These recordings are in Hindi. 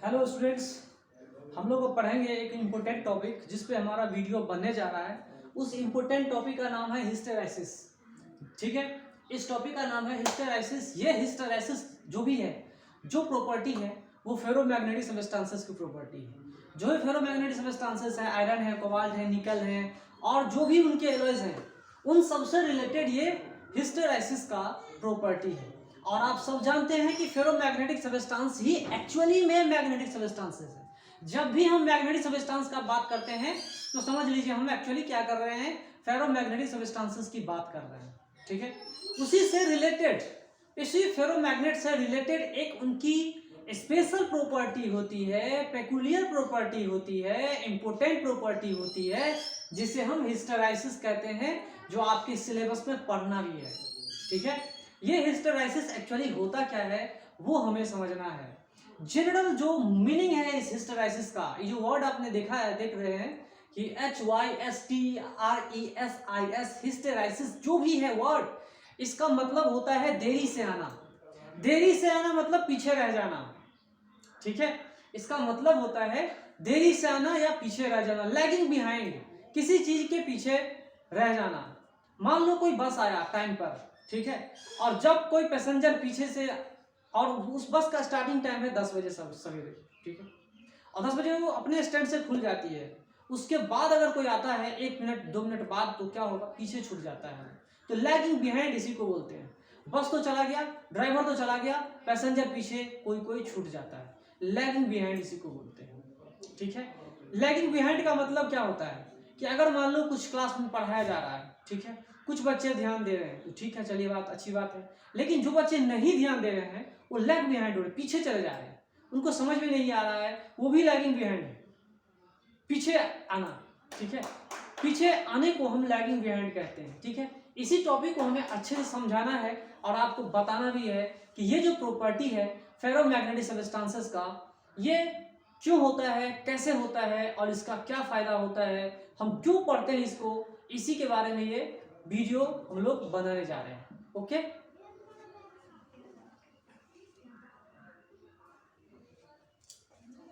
हेलो स्टूडेंट्स, हम लोग अब पढ़ेंगे एक इम्पोर्टेंट टॉपिक जिस पे हमारा वीडियो बनने जा रहा है। उस इम्पोर्टेंट टॉपिक का नाम है हिस्टेरेसिस। ठीक है, इस टॉपिक का नाम है हिस्टेरेसिस। ये हिस्टेरेसिस जो भी है, जो प्रॉपर्टी है, वो फेरोमैग्नेटिक सबस्टेंसेस की प्रॉपर्टी है। जो भी फेरोमैग्नेटिक सबस्टेंसेस है, आयरन है, कोबाल्ट है, निकल है, और जो भी उनके एलॉयज हैं, उन सबसे रिलेटेड ये हिस्टेरेसिस का प्रॉपर्टी है। और आप सब जानते हैं कि फेरोमैग्नेटिक सबस्टेंस ही एक्चुअली में मैग्नेटिक सबस्टेंसेस है। जब भी हम मैग्नेटिक सबस्टेंस का बात करते हैं तो समझ लीजिए हम एक्चुअली क्या कर रहे हैं, फेरोमैग्नेटिक सबस्टेंसेस की बात कर रहे हैं। ठीक है, उसी से रिलेटेड, इसी फेरोमैग्नेट से रिलेटेड एक उनकी स्पेशल प्रॉपर्टी होती है, पेकुलियर प्रॉपर्टी होती है, इंपोर्टेंट प्रॉपर्टी होती है, जिसे हम हिस्टेरेसिस कहते हैं, जो आपके सिलेबस में पढ़ना भी है। ठीक है, ये हिस्टेरेसिस एक्चुअली होता क्या है वो हमें समझना है। जनरल जो मीनिंग है इस हिस्टेरेसिस का, ये जो वर्ड आपने देखा है, देख रहे हैं कि HYSTERESIS, हिस्टेरेसिस जो भी है वर्ड, इसका मतलब होता है देरी से आना। देरी से आना मतलब पीछे रह जाना। ठीक है, इसका मतलब होता है देरी से आना या पीछे रह जाना, लैगिंग बिहाइंड, किसी चीज के पीछे रह जाना। मान लो कोई बस आया टाइम पर, ठीक है, और जब कोई पैसेंजर पीछे से, और उस बस का स्टार्टिंग टाइम है 10 बजे सवेरे, ठीक है, और 10 बजे वो अपने स्टैंड से खुल जाती है। उसके बाद अगर कोई आता है 1 मिनट 2 मिनट बाद, तो क्या होगा, पीछे छूट जाता है। तो लैगिंग बिहाइंड इसी को बोलते हैं। बस तो चला गया, ड्राइवर तो चला गया, पैसेंजर पीछे कोई कोई छूट जाता है, लैगिंग बिहाइंड इसी को बोलते हैं। ठीक है, लैगिंग बिहाइंड का मतलब क्या होता है कि अगर मान लो कुछ क्लास में पढ़ाया जा रहा है, ठीक है, कुछ बच्चे ध्यान दे रहे हैं, तो ठीक है, चलिए बात अच्छी बात है। लेकिन जो बच्चे नहीं ध्यान दे रहे हैं वो लैग बिहाइंड हो रहे, पीछे चले जा रहे हैं, उनको समझ में नहीं आ रहा है, वो भी लैगिंग बिहाइंड है, पीछे आना। ठीक है, पीछे आने को हम लैगिंग बिहाइंड कहते हैं। ठीक है, इसी टॉपिक को हमें अच्छे से समझाना है और आपको बताना भी है कि ये जो प्रॉपर्टी है फेरोमैग्नेटिक सबस्टेंसेस का, ये क्यों होता है, कैसे होता है, और इसका क्या फायदा होता है, हम क्यों पढ़ते हैं इसको, इसी के बारे में ये वीडियो हम लोग बनाने जा रहे हैं। ओके,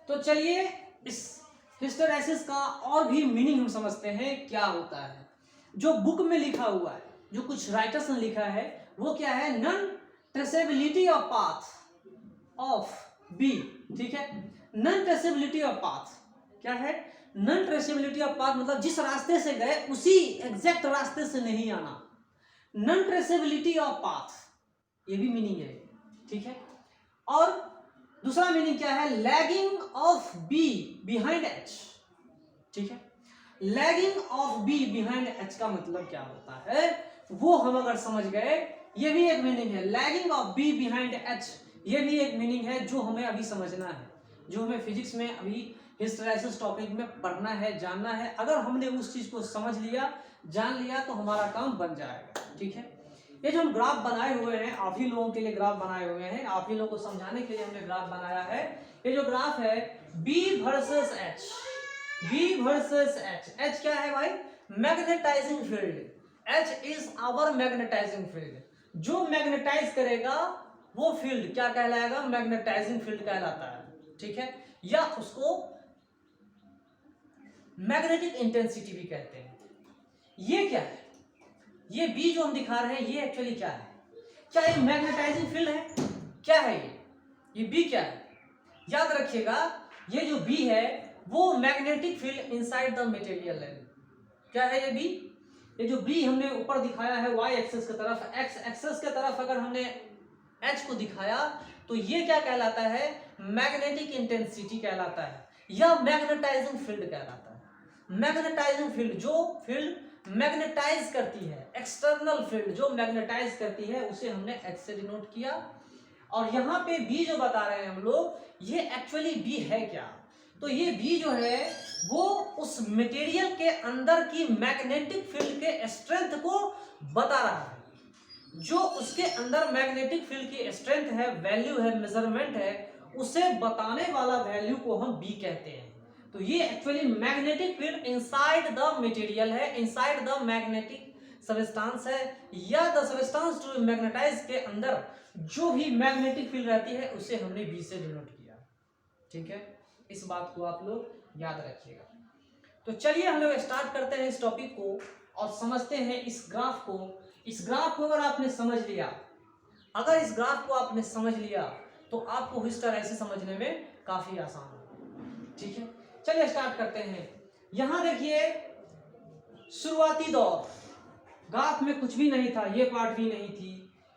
तो चलिए इस हिस्टेरेसिस का और भी मीनिंग हम समझते हैं क्या होता है। जो बुक में लिखा हुआ है, जो कुछ राइटर्स ने लिखा है, वो क्या है, non traceability of path of B. ठीक है, नॉन ट्रेसेबिलिटी ऑफ पाथ क्या है, नॉन ट्रेसेबिलिटी ऑफ पाथ मतलब जिस रास्ते से गए उसी एग्जैक्ट रास्ते से नहीं आना, नॉन ट्रेसेबिलिटी ऑफ पाथ, ये भी मीनिंग है। ठीक है, और दूसरा मीनिंग क्या है, lagging of be behind H. ठीक है, lagging of be behind H का मतलब क्या होता है वो हम अगर समझ गए, ये भी एक मीनिंग है, lagging of be behind H, ये भी एक मीनिंग है जो हमें अभी समझना है, जो हमें फिजिक्स में अभी हिस्टेरेसिस टॉपिक में पढ़ना है, जानना है। अगर हमने उस चीज को समझ लिया, जान लिया, तो हमारा काम बन जाएगा। ठीक है, ये जो हम ग्राफ बनाए हुए हैं, आप ही लोगों के लिए ग्राफ बनाए हुए हैं, आप ही लोगों को समझाने के लिए हमने ग्राफ बनाया है। ये जो ग्राफ है B versus H, B versus H, H क्या है भाई, magnetizing field, H is our magnetizing field. जो मैग्नेटाइज करेगा वो फील्ड क्या कहलाएगा, मैग्नेटाइजिंग फील्ड कहलाता है। ठीक है, या उसको मैग्नेटिक इंटेंसिटी भी कहते हैं। ये क्या है, ये बी जो हम दिखा रहे हैं, ये एक्चुअली क्या है, क्या ये मैग्नेटाइजिंग फील्ड है, क्या है ये बी क्या है, याद रखिएगा, ये जो बी है वो magnetic field inside the material है। क्या है ये बी, ये जो बी हमने ऊपर दिखाया है वाई एक्सेस की तरफ, एक्स एक्सेस की तरफ अगर हमने एच को दिखाया, तो ये क्या कहलाता है, मैग्नेटिक इंटेंसिटी कहलाता है, या मैग्नेटाइजिंग फील्ड कहलाता है। मैग्नेटाइजिंग फील्ड, जो फील्ड मैग्नेटाइज करती है, एक्सटर्नल फील्ड जो मैग्नेटाइज करती है, उसे हमने एक्स से डिनोट किया। और यहाँ पे बी जो बता रहे हैं हम लोग, ये एक्चुअली बी है क्या, तो ये बी जो है वो उस मटेरियल के अंदर की मैग्नेटिक फील्ड के स्ट्रेंथ को बता रहा है। जो उसके अंदर मैग्नेटिक फील्ड की स्ट्रेंथ है, वैल्यू है, मेजरमेंट है, उसे बताने वाला वैल्यू को हम बी कहते हैं। तो ये actually magnetic field inside the material है, इनसाइड द मैग्नेटिक सब्सटेंस है या द सब्सटेंस टू मैग्नेटाइज के अंदर जो भी मैग्नेटिक फील्ड रहती है उसे हमने बी से डिनोट किया। ठीक है, इस बात को आप लोग याद रखिएगा। तो चलिए हम लोग स्टार्ट करते हैं इस टॉपिक को और समझते हैं इस ग्राफ को। इस ग्राफ को अगर आपने समझ लिया, अगर इस ग्राफ को आपने समझ लिया तो आपको हिस्टेरेसिस समझने में काफी आसान होगा। ठीक है, चलिए स्टार्ट करते हैं। यहां देखिए शुरुआती दौर, ग्राफ में कुछ भी नहीं था, ये पार्ट भी नहीं थी,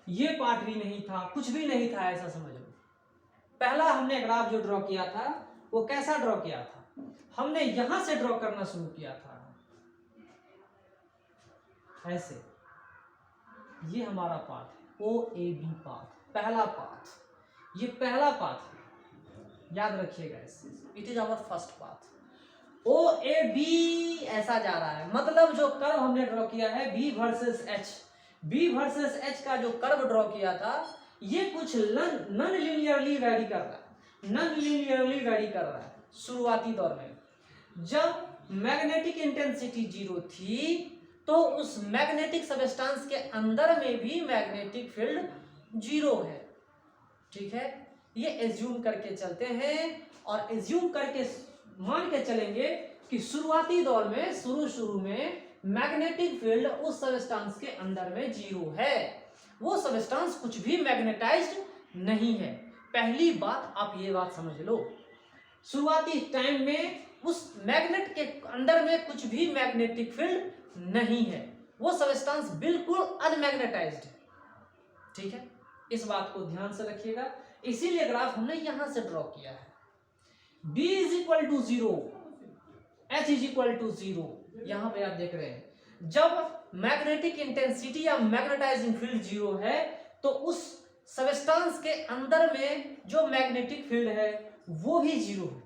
ये पार्ट भी नहीं था, कुछ भी नहीं था, ऐसा समझ लो। पहला हमने ग्राफ जो ड्रॉ किया था वो कैसा ड्रॉ किया था, हमने यहां से ड्रॉ करना शुरू किया था ऐसे। ये हमारा पाथ है, ओ ए बी पाथ, पहला पाथ, ये पहला पाथ है, याद रखिएगा इससे। It is our first path. O A B ऐसा जा रहा है, मतलब जो कर्व हमने ड्रॉ किया है B versus H, B versus H का जो कर्व ड्रॉ किया था ये कुछ नॉन लीनियरली वैरी कर रहा है, नॉन लीनियरली वैरी कर रहा है शुरुआती दौर में। जब मैग्नेटिक इंटेंसिटी 0 थी तो उस मैग्नेटिक सब्सटेंस के अंदर में भी मैग्नेटिक फील्ड 0 है। ठीक है, ये एज्यूम करके चलते हैं और एज्यूम करके मान के चलेंगे कि शुरुआती दौर में शुरू में मैग्नेटिक फील्ड उस सब्सटेंस के अंदर में 0 है, वो सब्सटेंस कुछ भी मैग्नेटाइज्ड नहीं है। पहली बात आप ये बात समझ लो, शुरुआती टाइम में उस मैग्नेट के अंदर में कुछ भी मैग्नेटिक फील्ड नहीं है, वो सब्सटेंस बिल्कुल अनमैग्नेटाइज्ड है। ठीक है, इस बात को ध्यान से रखिएगा, इसीलिए ग्राफ हमने यहां से ड्रॉ किया है। B is equal to 0, H is equal to 0, यहां पे आप देख रहे हैं जब मैग्नेटिक इंटेंसिटी या मैग्नेटाइजिंग फील्ड 0 है तो उस सब्सटेंस के अंदर में जो मैग्नेटिक फील्ड है वो भी 0 है।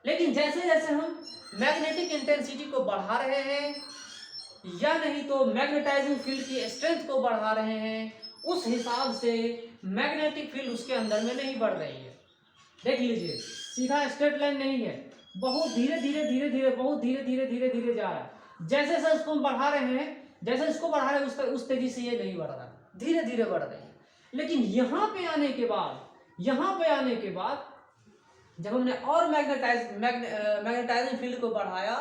लेकिन जैसे जैसे हम मैग्नेटिक इंटेंसिटी को बढ़ा रहे हैं या नहीं तो मैग्नेटाइजिंग फील्ड की स्ट्रेंथ को बढ़ा रहे हैं, उस हिसाब से मैग्नेटिक फील्ड उसके अंदर में नहीं बढ़ रही है। देख लीजिए, सीधा स्ट्रेट लाइन नहीं है, बहुत धीरे धीरे धीरे धीरे बहुत धीरे धीरे धीरे धीरे जा रहा है। जैसे जैसे इसको हम बढ़ा रहे हैं, जैसे इसको बढ़ा रहे हैं उस तेजी से ये नहीं बढ़ रहा, धीरे धीरे बढ़ रही है। लेकिन यहाँ पे आने के बाद जब हमने और मैग्नेटाइजिंग फील्ड को बढ़ाया,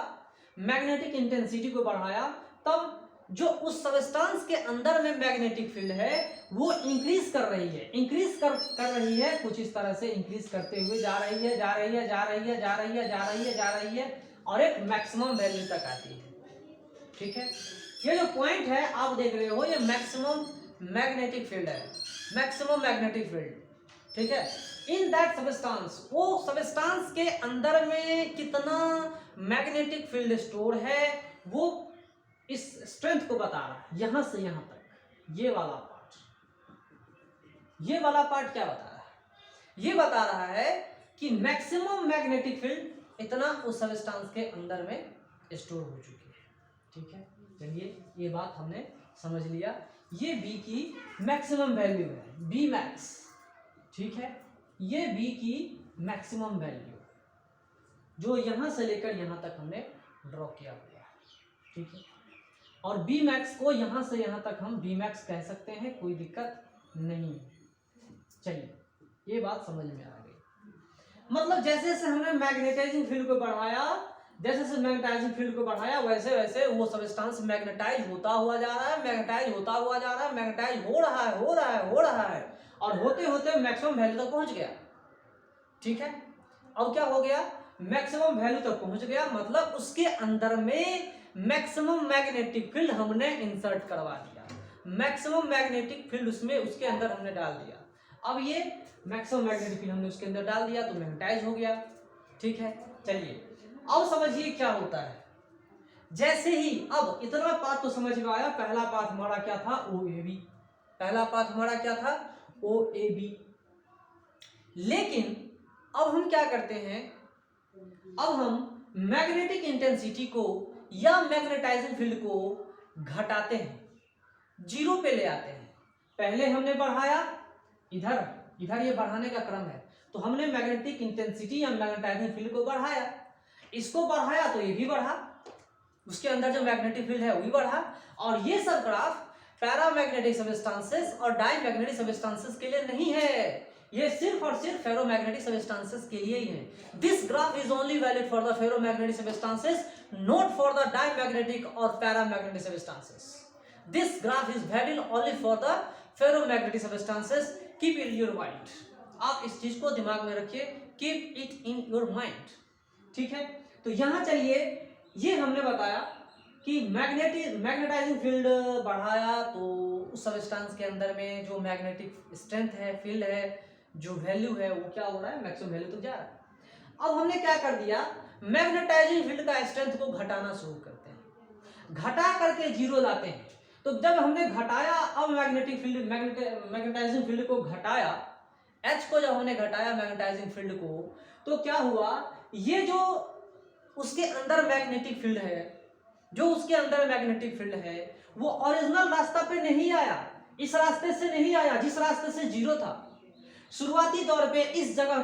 मैग्नेटिक इंटेंसिटी को बढ़ाया, तब जो उस सब्सटेंस के अंदर में मैग्नेटिक फील्ड है वो इंक्रीज कर रही है, इंक्रीज कर रही है, कुछ इस तरह से इंक्रीज करते हुए जा रही है, जा रही है, जा रही है, जा रही है, जा रही है, जा रही है और एक मैक्सिमम वैल्यू तक आती है। ठीक है, ये जो पॉइंट है आप देख रहे हो, ये मैक्सिमम मैग्नेटिक फील्ड है, मैक्सिमम मैग्नेटिक फील्ड। ठीक है, इन दैट सब्सटेंस, वो सब्सटेंस के अंदर में कितना मैग्नेटिक फील्ड स्टोर है वो इस स्ट्रेंथ को बता रहा है। यहां से यहां तक ये वाला पार्ट क्या बता रहा है, ये बता रहा है कि मैक्सिमम मैग्नेटिक फील्ड इतना उस सब्सटेंस के अंदर में स्टोर हो चुकी है। ठीक है, चलिए ये बात हमने समझ लिया, ये बी की मैक्सिमम वैल्यू है, बी मैक्स। ठीक है, ये बी की मैक्सिमम वैल्यू जो यहां से लेकर यहां तक हमने ड्रॉ किया हुआ है। ठीक है, और बी मैक्स को यहां से यहां तक हम बी मैक्स कह सकते हैं, कोई दिक्कत नहीं। चलिए ये बात समझ में आ गई, मतलब जैसे जैसे हमने मैग्नेटाइजिंग फील्ड को बढ़ाया, जैसे जैसे मैग्नेटाइजिंग फील्ड को बढ़ाया वैसे वैसे वो सब्सटेंस मैग्नेटाइज होता हुआ जा रहा है, मैग्नेटाइज होता हुआ जा रहा है, मैग्नेटाइज हो रहा है, हो रहा है, हो रहा है और होते होते मैक्सिमम वैल्यू तक पहुंच गया। ठीक है, अब क्या हो गया, मैक्सिमम वैल्यू तक पहुंच गया, मतलब उसके अंदर में मैक्सिमम मैग्नेटिक फील्ड हमने इंसर्ट करवा दिया, मैक्सिमम मैग्नेटिक फील्ड उसमें उसके अंदर हमने डाल दिया। अब ये मैक्सिमम मैग्नेटिक फील्ड हमने उसके अंदर डाल दिया तो मैग्नेटाइज हो गया। ठीक है, चलिए अब समझिए क्या होता है। जैसे ही अब इतना पाथ तो समझ में आया, पहला पाथ हमारा क्या था, ओ ए बी, पहला पाथ हमारा क्या था, ओ ए बी। लेकिन अब हम क्या करते हैं, अब हम मैग्नेटिक इंटेंसिटी को या मैग्नेटाइजिंग फील्ड को घटाते हैं, 0 पे ले आते हैं। पहले हमने बढ़ाया, इधर ये बढ़ाने का क्रम है, तो हमने मैग्नेटिक इंटेंसिटी या मैग्नेटाइजिंग फील्ड को बढ़ाया, इसको बढ़ाया तो ये भी बढ़ा, उसके अंदर जो मैग्नेटिक फील्ड है वही बढ़ा। और ये सब ग्राफ पैरामैग्नेटिक सब्सटेंसेस और डायमैग्नेटिक सब्सटेंसेस के लिए नहीं है, ये सिर्फ और सिर्फ फेरोमैग्नेटिक सब्सटेंसेस के लिए ही है। This graph is only valid for the ferromagnetic substances, not for the diamagnetic और paramagnetic substances. This graph is valid only for the ferromagnetic substances. Keep in your mind, आप इस चीज को दिमाग में रखिए, keep it in your mind, ठीक है। तो यहां चलिए, ये हमने बताया कि मैग्नेटाइजिंग फील्ड बढ़ाया तो उस सब्सटेंस के अंदर में जो मैग्नेटिक स्ट्रेंथ है, फील्ड है, जो वैल्यू है वो क्या हो रहा है, मैक्सिमम वैल्यू तक जा रहा है। अब हमने क्या कर दिया, मैग्नेटाइजिंग फील्ड का स्ट्रेंथ को घटाना शुरू करते हैं, घटा करके जीरो लाते हैं। तो जब हमने घटाया, अब मैग्नेटिक फील्ड मैग्नेटाइजिंग फील्ड को घटाया, एच को जब हमने घटाया मैग्नेटाइजिंग फील्ड को, तो क्या हुआ, ये जो उसके अंदर मैग्नेटिक फील्ड है, जो उसके अंदर मैग्नेटिक फील्ड है वो ओरिजिनल रास्ता पे नहीं आया, इस रास्ते से नहीं आया जिस रास्ते से जीरो था। शुरुआती दौर पे इस जगह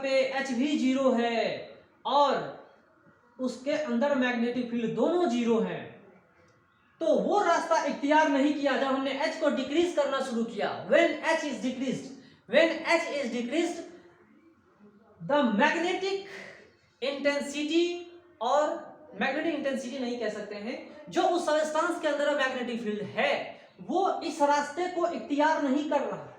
पे एच भी जीरो है और उसके अंदर मैग्नेटिक फील्ड दोनों जीरो हैं, तो वो रास्ता इख्तियार नहीं किया। जब हमने एच को डिक्रीज करना शुरू किया, when H is decreased the magnetic intensity, और मैग्नेटिक इंटेंसिटी नहीं कह सकते हैं, जो उस सब्सटेंस के अंदर मैग्नेटिक फील्ड है वो इस रास्ते को इख्तियार नहीं कर रहा है,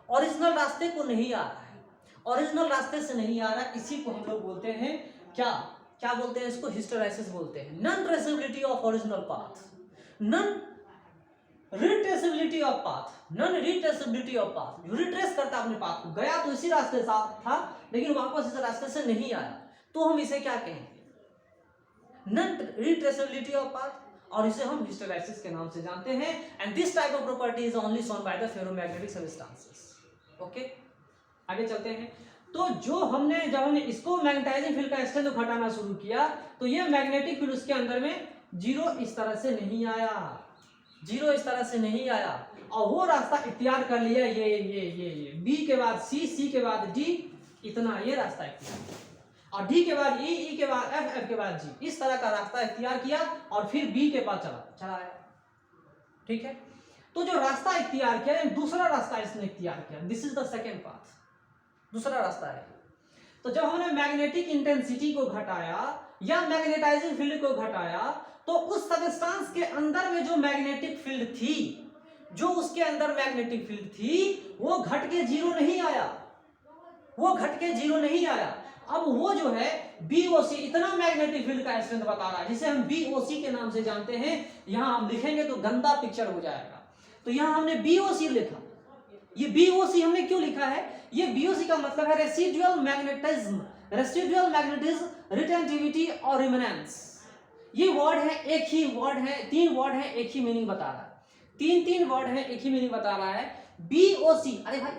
ओरिजिनल रास्ते को नहीं आ रहा है, ओरिजिनल रास्ते से नहीं आ रहा। इसी को हम लोग बोलते हैं क्या बोलते हैं, इसको हिस्टेरेसिस बोलते हैं। Non traceability of original path, non retraceability of path, जो रिट्रेस करता अपने पाथ को, गया तो इसी रास्ते से था लेकिन वापस इस रास्ते से नहीं आया, तो हम इसे क्या कहेंगे, नॉन रिट्रेसेबिलिटी ऑफ पाथ, और इसे हम हिस्टेरेसिस के नाम से जानते हैं। And this type of property is only shown by the ferromagnetic substances. Okay, आगे चलते हैं। तो जब हमने इसको मैग्नेटाइजिंग फील्ड का स्ट्रेंथ घटाना शुरू किया, तो ये मैग्नेटिक फील्ड उसके अंदर में जीरो इस तरह से नहीं आया, और वो रास्ता इख्तियार कर लिया, ये बी के बाद सी के बाद डी, इतना ये रास्ता इख्तियार, और डी के बाद ई के बाद एफ के बाद जी, इस तरह का रास्ता इख्तियार किया और फिर बी के पास चला आया, ठीक है। तो जो रास्ता इख्तियार किया, दूसरा रास्ता इसने इख्तियार किया, this is the second path, दूसरा रास्ता है। तो जब हमने मैग्नेटिक इंटेंसिटी को घटाया या मैग्नेटाइजिंग फील्ड को घटाया, तो उस सब्सटेंस के अंदर में जो मैग्नेटिक फील्ड थी, जो उसके अंदर मैग्नेटिक फील्ड थी, वो घट के जीरो नहीं आया, अब वो जो है BOC, इतना मैग्नेटिक फील्ड का स्ट्रेंथ बता रहा है, जिसे हम BOC के नाम से जानते हैं। यहां हम लिखेंगे तो गंदा पिक्चर हो जाएगा, तो यहां हमने BOC लिखा। ये BOC हमने क्यों लिखा है, ये BOC का मतलब है रेसिडुअल मैग्नेटिज्म, रिटेंटिविटी और रिमेनेंस। ये वर्ड है, एक ही वर्ड है, 3 वर्ड है, एक ही मीनिंग बता रहा है, 3 वर्ड है, एक ही मीनिंग बता रहा है। BOC, अरे भाई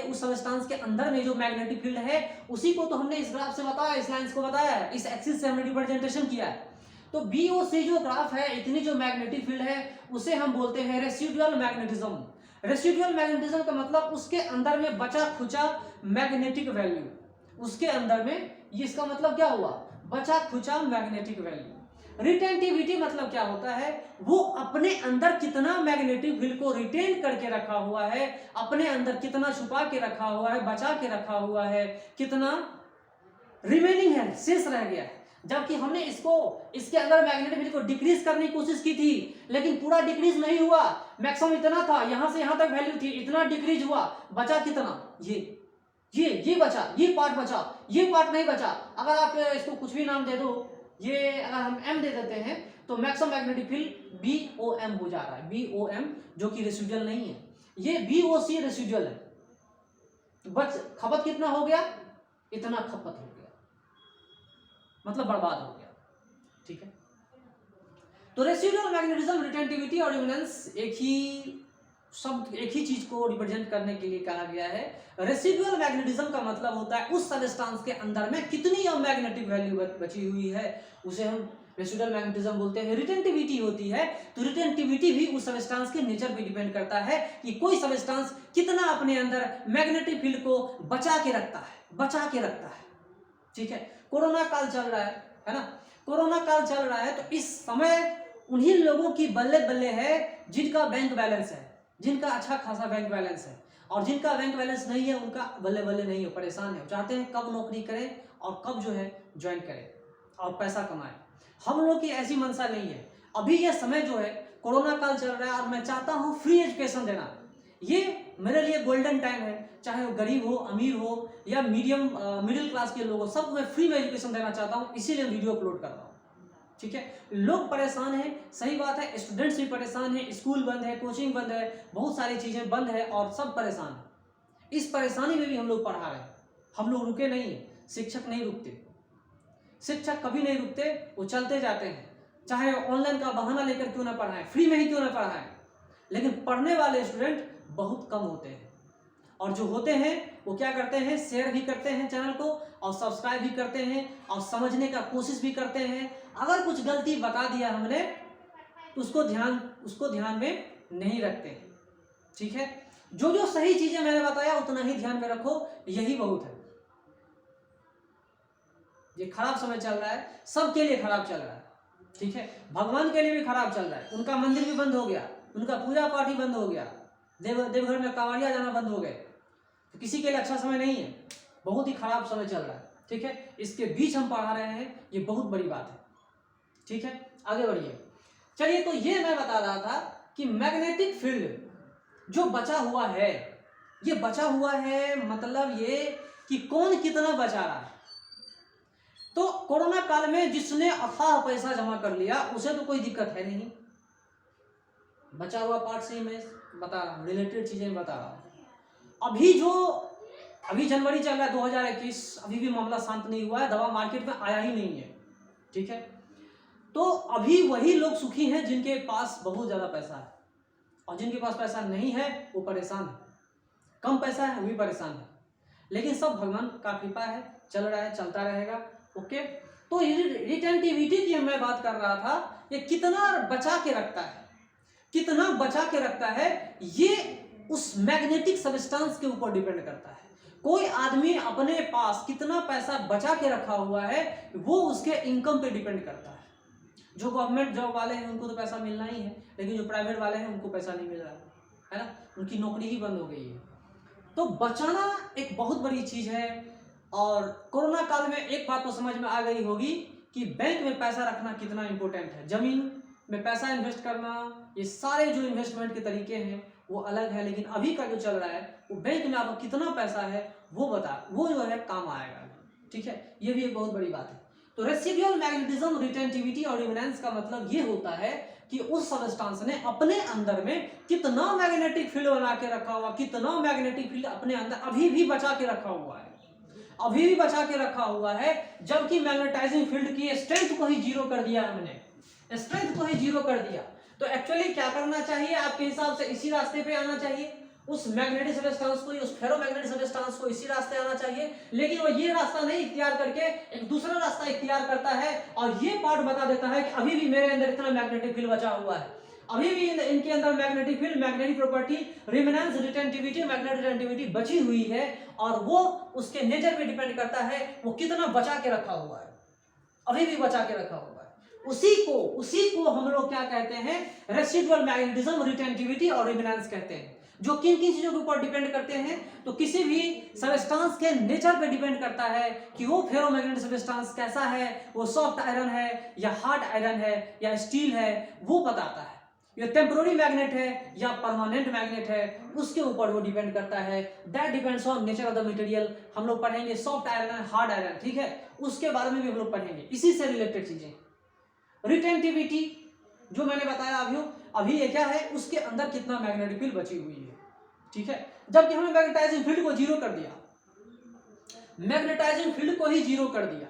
उस सब्सटेंस के अंदर में जो मैग्नेटिक फील्ड है उसी को तो हमने इस ग्राफ से बताया, इस लाइंस को बताया है, इस एक्सिस से हमने रिप्रेजेंटेशन किया है। तो BOC जो ग्राफ है, इतनी जो मैग्नेटिक फील्ड है, उसे हम बोलते हैं रेसिडुअल मैग्नेटिज्म। रेसिडुअल मैग्नेटिज्म का मतलब उसके अंदर में बचा खुचा मैग्नेटिक वैल्यू, उसके अंदर में, ये इसका मतलब क्या हुआ, बचा खुचा मैग्नेटिक वैल्यू। रिटेंटिविटी मतलब क्या होता है, वो अपने अंदर कितना मैग्नेटिक फील्ड को रिटेन करके रखा हुआ है, अपने अंदर कितना छुपा के रखा हुआ है, बचा के रखा हुआ है, कितना रिमेनिंग है, शेष रह गया है। जबकि हमने इसके अंदर मैग्नेटिक फील्ड को डिक्रीज करने की कोशिश की थी, लेकिन पूरा डिक्रीज नहीं हुआ, मैक्सिमम इतना था, यहां से यहां तक वैल्यू थी, इतना डिक्रीज हुआ, बचा कितना, ये बचा, ये पार्ट बचा, ये पार्ट नहीं बचा। अगर आप इसको कुछ भी नाम दे दो, ये अगर हम M दे देते हैं तो मैक्सिमम मैग्नेटिक फील्ड BOM हो जा रहा है, BOM जो कि रेसिडुअल नहीं है, ये BOC रेसिडुअल है। तो बच खपत कितना हो गया, इतना खपत हो गया, मतलब बर्बाद हो गया, ठीक है। तो रेसिडुअल मैग्नेटिज्म, रिटेंटिविटी और रिमेनेंस एक ही चीज को रिप्रेजेंट करने के लिए कहा गया है। रेसिडुअल मैग्नेटिज्म का मतलब होता है उस सब्सटेंस के अंदर में कितनी मैग्नेटिक वैल्यू बची हुई है, उसे हम रेसिडुअल मैग्नेटिज्म बोलते हैं। रिटेंटिविटी होती है, तो रिटेंटिविटी भी उस सब्सटेंस के नेचर पे डिपेंड करता है कि कोई सब्सटेंस कितना अपने अंदर मैग्नेटिक फील्ड को बचा के रखता है, ठीक है। कोरोना काल चल रहा है ना, कोरोना काल चल रहा है, तो इस समय उन्हीं लोगों की बल्ले बल्ले है जिनका बैंक बैलेंस है, जिनका अच्छा खासा बैंक बैलेंस है, और जिनका बैंक बैलेंस नहीं है उनका बल्ले बल्ले नहीं हो, परेशान है, चाहते हैं कब नौकरी करें और कब जो है ज्वाइन करें और पैसा कमाएं। हम लोग की ऐसी मंशा नहीं है। अभी ये समय जो है कोरोना काल चल रहा है और मैं चाहता हूँ फ्री एजुकेशन देना। ये मेरे लिए गोल्डन टाइम है, चाहे वो गरीब हो, अमीर हो या मिडिल क्लास के लोग हो, सबको मैं फ्री में एजुकेशन देना चाहता हूँ, इसीलिए वीडियो अपलोड कर रहा हूँ। ठीक है, लोग परेशान हैं, सही बात है, स्टूडेंट्स भी परेशान हैं, स्कूल बंद है, कोचिंग बंद है, बहुत सारी चीजें बंद है और सब परेशान है। इस परेशानी में भी हम लोग पढ़ा रहे हैं, हम लोग रुके नहीं है। शिक्षक नहीं रुकते, शिक्षक कभी नहीं रुकते, वो चलते जाते हैं, चाहे ऑनलाइन का बहाना लेकर क्यों ना पढ़ाएं, फ्री में ही क्यों ना पढ़ाएं। लेकिन पढ़ने वाले स्टूडेंट बहुत कम होते हैं, और जो होते हैं वो क्या करते हैं, शेयर भी करते हैं चैनल को और सब्सक्राइब भी करते हैं और समझने का कोशिश भी करते हैं। अगर कुछ गलती बता दिया हमने तो उसको ध्यान में नहीं रखते हैं। ठीक है, जो जो सही चीजें मैंने बताया उतना ही ध्यान में रखो, यही बहुत है। ये खराब समय चल रहा है, सबके लिए खराब चल रहा है। ठीक है, भगवान के लिए भी खराब चल रहा है, उनका मंदिर भी बंद हो गया, उनका पूजा पाठ भी बंद हो गया, देवघर में कांवड़िया जाना बंद हो गए, तो किसी के लिए अच्छा समय नहीं है, बहुत ही खराब समय चल रहा है। ठीक है, इसके बीच हम पढ़ा रहे हैं, ये बहुत बड़ी बात है। ठीक है, आगे बढ़िए। चलिए, तो ये मैं बता रहा था कि मैग्नेटिक फील्ड जो बचा हुआ है, ये बचा हुआ है मतलब ये कि कौन कितना बचा रहा है। तो कोरोना काल में जिसने अथाह पैसा जमा कर लिया उसे तो कोई दिक्कत है नहीं, बचा हुआ पार्ट से ही मैं बता रहा हूँ, रिलेटेड चीजें बता रहा हूँ। अभी जनवरी चल रहा है 2021, अभी भी मामला शांत नहीं हुआ है, दवा मार्केट में आया ही नहीं है। ठीक है, तो अभी वही लोग सुखी हैं जिनके पास बहुत ज्यादा पैसा है, और जिनके पास पैसा नहीं है वो परेशान है, कम पैसा है वो भी परेशान है। लेकिन सब भगवान का कृपा है, चल रहा है, चलता रहेगा। ओके, तो रिटेंटिविटी की मैं बात कर रहा था, ये कितना बचा के रखता है, कितना बचा के रखता है, ये उस मैग्नेटिक सब्सटेंस के ऊपर डिपेंड करता है। कोई आदमी अपने पास कितना पैसा बचा के रखा हुआ है वो उसके इनकम पे डिपेंड करता है। जो गवर्नमेंट जॉब वाले हैं उनको तो पैसा मिलना ही है, लेकिन जो प्राइवेट वाले हैं उनको पैसा नहीं मिल रहा है ना, उनकी नौकरी ही बंद हो गई है। तो बचाना एक बहुत बड़ी चीज है। और कोरोना काल में एक बात तो समझ में आ गई होगी कि बैंक में पैसा रखना कितना इंपॉर्टेंट है, जमीन में पैसा इन्वेस्ट करना, ये सारे जो इन्वेस्टमेंट के तरीके हैं वो अलग है। लेकिन अभी का जो चल रहा है वो बैंक में आपका कितना पैसा है वो जो है काम आएगा। ठीक है, ये भी एक बहुत बड़ी बात है। तो रेसिडुअल मैग्नेटिज्म, रिटेंटिविटी और रिमनेंस का मतलब ये होता है कि उस सब्सटेंस ने अपने अंदर में कितना मैग्नेटिक फील्ड बना के रखा हुआ, कितना मैग्नेटिक फील्ड अपने अंदर अभी भी बचा के रखा हुआ है, अभी भी बचा के रखा हुआ है। जबकि मैग्नेटाइजिंग फील्ड की स्ट्रेंथ को ही जीरो कर दिया हमने, स्ट्रेंथ को ही जीरो कर दिया। तो एक्चुअली क्या करना चाहिए आपके हिसाब से, इसी रास्ते पे आना चाहिए, उस मैग्नेटिक सब्सटेंस को, उस फेरोमैग्नेटिक सब्सटेंस को इसी रास्ते आना चाहिए। लेकिन वो ये रास्ता नहीं इख्तियार करके एक दूसरा रास्ता इख्तियार करता है और ये पार्ट बता देता है कि अभी भी मेरे अंदर इतना मैग्नेटिक फील्ड बचा हुआ है, अभी भी इनके अंदर magnetic field, magnetic property, remanence, retentivity, magnetic retentivity बची हुई है। और वो उसके नेचर पे डिपेंड करता है वो कितना बचा के रखा हुआ है, अभी भी बचा के रखा हुआ है। उसी को हम लोग क्या कहते हैं, रेसिडुअल मैग्नेटिज्म, रिटेंटिविटी और रिमनेंस कहते हैं। जो किन किन चीजों के ऊपर डिपेंड करते हैं, तो किसी भी सब्सटेंस के नेचर पे डिपेंड करता है कि वो फेरोमैग्नेटिक सब्सटेंस कैसा है, वो सॉफ्ट आयरन है या हार्ड आयरन है या स्टील है, वो बताता है। ये टेम्पोररी मैग्नेट है या परमानेंट मैग्नेट है, उसके ऊपर वो डिपेंड करता है। That depends on nature of the material. हम लोग पढ़ेंगे सॉफ्ट आयरन, हार्ड आयरन, ठीक है, उसके बारे में भी हम लोग पढ़ेंगे, इसी से रिलेटेड चीजें। रिटेंटिविटी जो मैंने बताया अभी ये क्या है, उसके अंदर कितना मैग्नेटिक फील्ड बची हुई है। ठीक है, जबकि हमने मैग्नेटाइजिंग फील्ड को जीरो कर दिया, मैग्नेटाइजिंग फील्ड को ही जीरो कर दिया।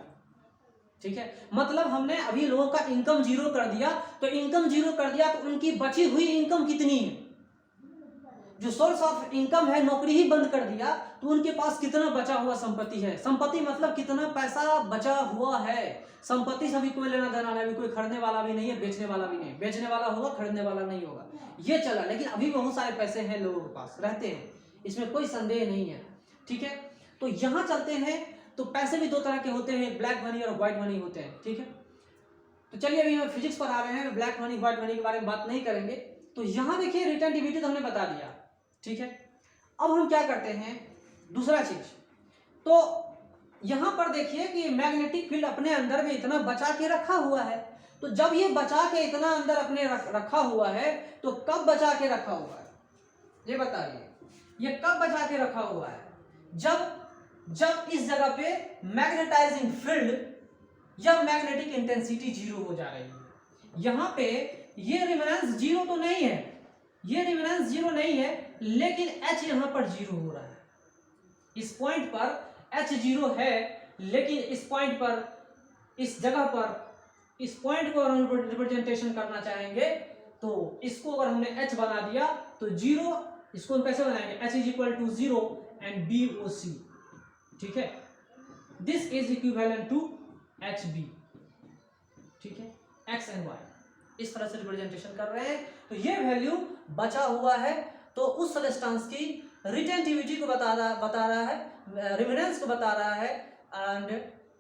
ठीक है, मतलब हमने अभी लोगों का इनकम जीरो कर दिया, तो इनकम जीरो कर दिया तो उनकी बची हुई इनकम कितनी है, जो सोर्स ऑफ इनकम है, नौकरी ही बंद कर दिया तो उनके पास कितना बचा हुआ संपत्ति है। संपत्ति मतलब कितना पैसा बचा हुआ है। संपत्ति से अभी कोई लेना देना नहीं, अभी कोई खरीदने वाला भी नहीं है, बेचने वाला भी नहीं, बेचने वाला होगा, खरीदने वाला नहीं होगा, ये चला। लेकिन अभी बहुत सारे पैसे हैं लोगों के पास, रहते हैं, इसमें कोई संदेह नहीं है। ठीक है, तो यहां चलते हैं। तो पैसे भी दो तरह के होते हैं, ब्लैक मनी और व्हाइट मनी होते हैं। ठीक है, तो चलिए अभी हम फिजिक्स पर आ रहे हैं, ब्लैक मनी व्हाइट मनी के बारे में बात नहीं करेंगे। तो यहाँ देखिए रिटेंटिविटी तो हमने बता दिया, ठीक है। अब हम क्या करते हैं, दूसरा चीज, तो यहाँ पर देखिए कि मैग्नेटिक फील्ड अपने अंदर में इतना बचा के रखा हुआ है। तो जब ये बचा के इतना अंदर अपने रखा हुआ है, तो कब बचा के रखा हुआ है ये बताइए, ये कब बचा के रखा हुआ है? जब इस जगह पे मैग्नेटाइजिंग फील्ड या मैग्नेटिक इंटेंसिटी जीरो हो जा रही है। यहाँ पे ये रिमनेंस जीरो तो नहीं है, ये रिमनेंस जीरो नहीं है, लेकिन एच यहाँ पर जीरो हो रहा है। इस पॉइंट पर एच जीरो है, लेकिन इस पॉइंट पर, इस जगह पर, इस पॉइंट को अगर हम रिप्रेजेंटेशन करना चाहेंगे तो इसको अगर हमने एच बना दिया तो जीरो, इसको हम कैसे बनाएंगे, H is equal to zero and B O C, ठीक है। This is equivalent to H B, ठीक है, एक्स एंड वाई, इस तरह से रिप्रेजेंटेशन कर रहे हैं। तो ये वैल्यू बचा हुआ है, तो उस सब्सटेंस की रिटेंटिविटी को बता रहा है, रिमनेंस को बता रहा है एंड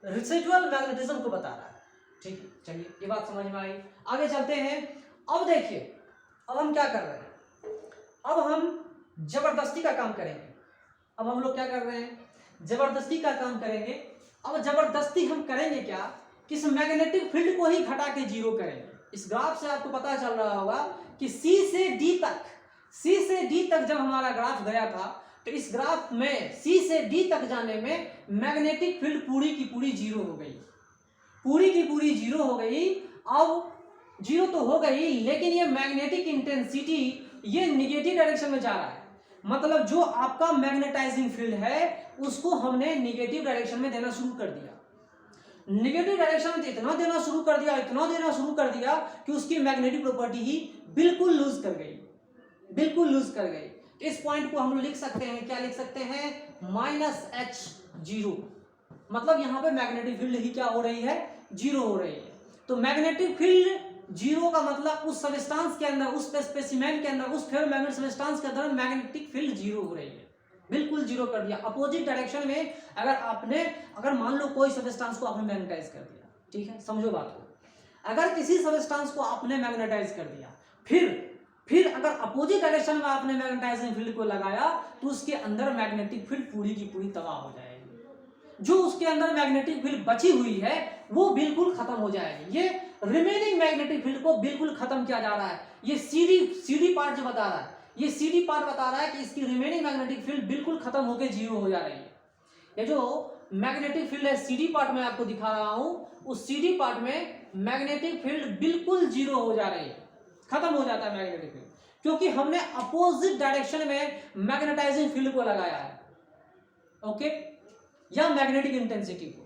रेसिडुअल मैग्नेटिज्म को बता रहा है, ठीक है। चलिए ये बात समझ में आई, आगे चलते हैं। अब देखिए अब हम क्या कर रहे हैं, अब हम जबरदस्ती का काम करेंगे। अब हम लोग क्या कर रहे हैं, जबरदस्ती का काम करेंगे। अब जबरदस्ती हम करेंगे क्या, किस मैग्नेटिक फील्ड को ही घटा के जीरो करेंगे। इस ग्राफ से आपको पता चल रहा होगा कि सी से डी तक जब हमारा ग्राफ गया था, तो इस ग्राफ में सी से डी तक जाने में मैग्नेटिक फील्ड पूरी की पूरी जीरो हो गई, पूरी की पूरी जीरो हो गई। अब जीरो तो हो गई, लेकिन ये मैग्नेटिक इंटेंसिटी ये निगेटिव डायरेक्शन में जा रहा है। मतलब जो आपका मैग्नेटाइजिंग फील्ड है उसको हमने निगेटिव डायरेक्शन में देना शुरू कर दिया। निगेटिव डायरेक्शन में इतना देना शुरू कर दिया, इतना देना शुरू कर दिया कि उसकी मैग्नेटिक प्रॉपर्टी ही बिल्कुल लूज कर गई, बिल्कुल लूज कर गई। इस पॉइंट को हम लिख सकते हैं, क्या लिख सकते हैं, माइनस एच जीरो। मतलब यहाँ पे मैग्नेटिक फील्ड ही क्या हो रही है, जीरो हो रही है। तो मैग्नेटिक फील्ड जीरो का मतलब उस सब्सटेंस के अंदर, उस स्पेसिमेन के अंदर, उस फेरोमैग्नेटिक सब्सटेंस के अंदर मैग्नेटिक फील्ड जीरो हो रही है, बिल्कुल जीरो कर दिया। अपोजिट डायरेक्शन में अगर मान लो कोई सब्सटेंस को आपने मैग्नेटाइज कर दिया, ठीक है, समझो बात को। अगर किसी सब्सटेंस को आपने मैग्नेटाइज कर दिया, फिर अगर अपोजिट डायरेक्शन में आपने मैग्नेटाइजिंग फील्ड को लगाया, तो उसके अंदर मैग्नेटिक फील्ड पूरी की पूरी तबाह हो जाएगी। जो उसके अंदर मैग्नेटिक फील्ड बची हुई है वो बिल्कुल खत्म हो जाएगी। ये रिमेनिंग मैग्नेटिक फील्ड को बिल्कुल खत्म किया जा रहा है। ये सीडी पार्ट जो बता रहा है, ये सीडी पार्ट बता रहा है कि इसकी रिमेनिंग मैग्नेटिक फील्ड बिल्कुल खत्म होकर जीरो हो जा रही है। ये जो मैग्नेटिक फील्ड है सीडी पार्ट में आपको दिखा रहा हूं, उस सीडी पार्ट में मैग्नेटिक फील्ड बिल्कुल जीरो हो जा रही है, खत्म हो जाता है मैग्नेटिक फील्ड, क्योंकि हमने अपोजिट डायरेक्शन में मैग्नेटाइजिंग फील्ड को लगाया है, ओके, या मैग्नेटिक इंटेंसिटी को।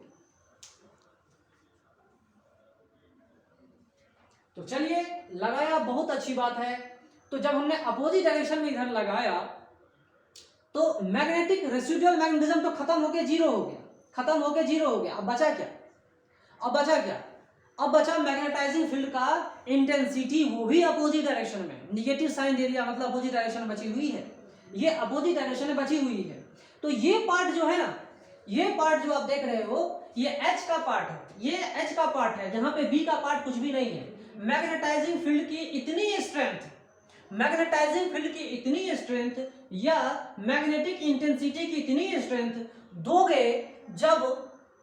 तो चलिए लगाया, बहुत अच्छी बात है। तो जब हमने अपोजिट डायरेक्शन में इधर लगाया तो मैग्नेटिक रेसिडुअल मैग्नेटिज्म तो खत्म होके जीरो हो गया, खत्म होके जीरो हो गया। अब बचा क्या, अब बचा मैग्नेटाइजिंग फील्ड का इंटेंसिटी, वो भी अपोजिट डायरेक्शन में, निगेटिव साइन दे दिया, मतलब अपोजिट डायरेक्शन में बची हुई है, ये अपोजिट डायरेक्शन में बची हुई है। तो ये पार्ट जो है ना, ये पार्ट जो आप देख रहे हो, ये एच का पार्ट है, ये एच का पार्ट है, जहां पे बी का पार्ट कुछ भी नहीं है। मैग्नेटाइजिंग फील्ड की इतनी स्ट्रेंथ, मैग्नेटाइजिंग फील्ड की इतनी स्ट्रेंथ या मैग्नेटिक इंटेंसिटी की इतनी स्ट्रेंथ दोगे जब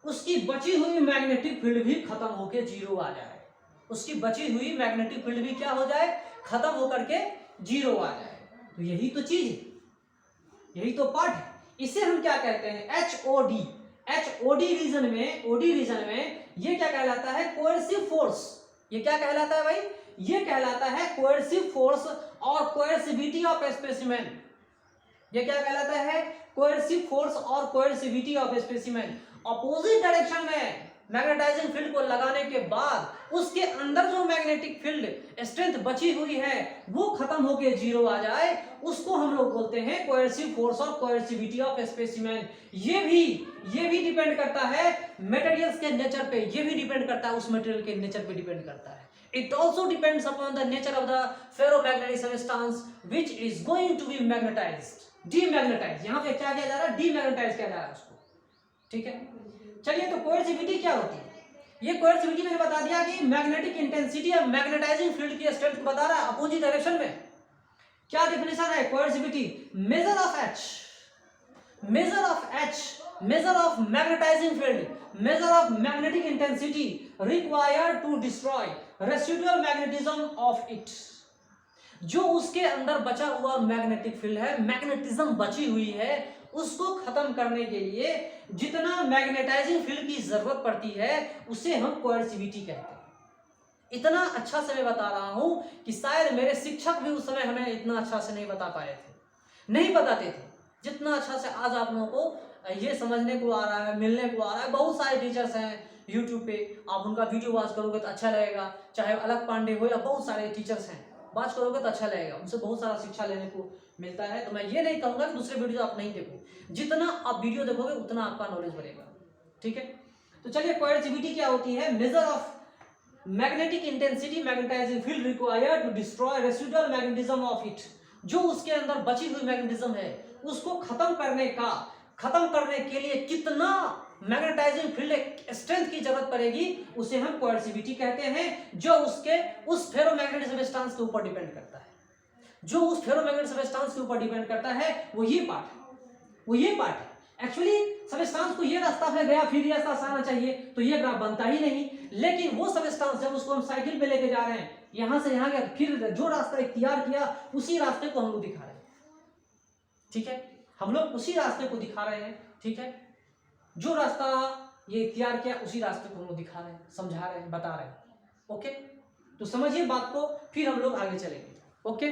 उसकी बची हुई मैग्नेटिक फील्ड भी खत्म होकर जीरो आ जाए, उसकी बची हुई मैग्नेटिक फील्ड भी क्या हो जाए, खत्म होकर के जीरो आ जाए। तो यही तो चीज है, यही तो पार्ट है। इसे हम क्या कहते हैं, HOD। HOD रीजन में ये क्या कहलाता है, कोएर्सिव फोर्स। ये क्या कहलाता है भाई, ये कहलाता है कोएर्सिव फोर्स और कोएर्सिविटी ऑफ स्पेसिमेन। ये क्या कहलाता है, कोएर्सिव फोर्स और कोएर्सिविटी ऑफ स्पेसिमेन। अपोजिट डायरेक्शन में मैग्नेटाइजिंग फील्ड को लगाने के बाद उसके अंदर जो मैग्नेटिक फील्ड स्ट्रेंथ बची हुई है वो खत्म होकर जीरो आ जाए, उसको हम लोग बोलते हैं कोएर्सिव फोर्स और कोएर्सिविटी ऑफ स्पेसिमेन। ये भी डिपेंड करता है मटेरियल्स के नेचर पे, ये भी डिपेंड करता है उस मटेरियल के नेचर पे डिपेंड करता है। It also depends upon the nature of the ferromagnetic substance which is going to be magnetized, demagnetized। यहाँ पे क्या किया जा रहा है, डीमैग्नेटाइज किया जा रहा है उसको, ठीक है। चलिए, तो कोएर्सिविटी क्या होती है, ये कोएर्सिविटी मैंने बता दिया कि मैग्नेटिक इंटेंसिटी या मैग्नेटाइजिंग फील्ड की स्ट्रेंथ को बता रहा है अपोजिट डायरेक्शन में। क्या डेफिनेशन है coercivity? Measure of H, measure of H, measure of magnetizing field, measure of magnetic intensity required to destroy residual magnetism of it। जो उसके अंदर बचा हुआ मैग्नेटिक फील्ड है, मैग्नेटिज्म बची हुई है, उसको खत्म करने के लिए जितना मैग्नेटाइजिंग फील्ड की जरूरत पड़ती है उसे हम कोएर्सिविटी कहते हैं। इतना अच्छा से मैं बता रहा हूं कि शायद मेरे शिक्षक भी उस समय हमें इतना अच्छा से नहीं बता पाए थे, नहीं बताते थे जितना अच्छा से आज आप लोगों को ये समझने को आ रहा है, मिलने को आ रहा है। बहुत सारे टीचर्स हैं यूट्यूब पे, आप उनका वीडियो वॉच करोगे तो अच्छा लगेगा, चाहे अलग पांडे हो या बहुत सारे टीचर्स हैं, वॉच करोगे तो अच्छा लगेगा, उनसे बहुत सारा शिक्षा लेने को मिलता है। तो मैं ये नहीं कहूँगा कि दूसरे वीडियो आप नहीं देखो, जितना आप वीडियो देखोगे उतना आपका नॉलेज बढ़ेगा, ठीक है। तो चलिए कोएर्सिविटी क्या होती है? Measure of magnetic intensity magnetizing field required to destroy residual magnetism of it. जो उसके अंदर बची हुई मैग्नेटिज्म है उसको खत्म करने के लिए कितना मैग्नेटाइजिंग फील्ड स्ट्रेंथ की जरूरत पड़ेगी उसे हम कोएर्सिविटी कहते हैं, जो उसके उस फेरोमैग्नेटिक सबस्टेंस के ऊपर डिपेंड करता है। जो उस फेरोमैग्नेटिक सबस्टेंस के ऊपर डिपेंड करता है वो ये पार्ट है। एक्चुअली सबस्टेंस को ये रास्ता पे गया फिर ये रास्ता आना चाहिए तो ये ग्राफ बनता ही नहीं, लेकिन वो सबस्टेंस जब उसको हम साइकिल पे लेके जा रहे हैं, यहां से यहां गया, फिर जो रास्ता इख्तियार किया उसी रास्ते को हम लोग दिखा रहे हैं, ठीक है। हम लोग उसी रास्ते को दिखा रहे हैं, ठीक है। जो रास्ता ये इख्तियार किया उसी रास्ते को हम लोग दिखा रहे हैं, समझा रहे हैं, बता रहे हैं, ओके। तो समझिए बात को, फिर हम लोग आगे चलेंगे, ओके।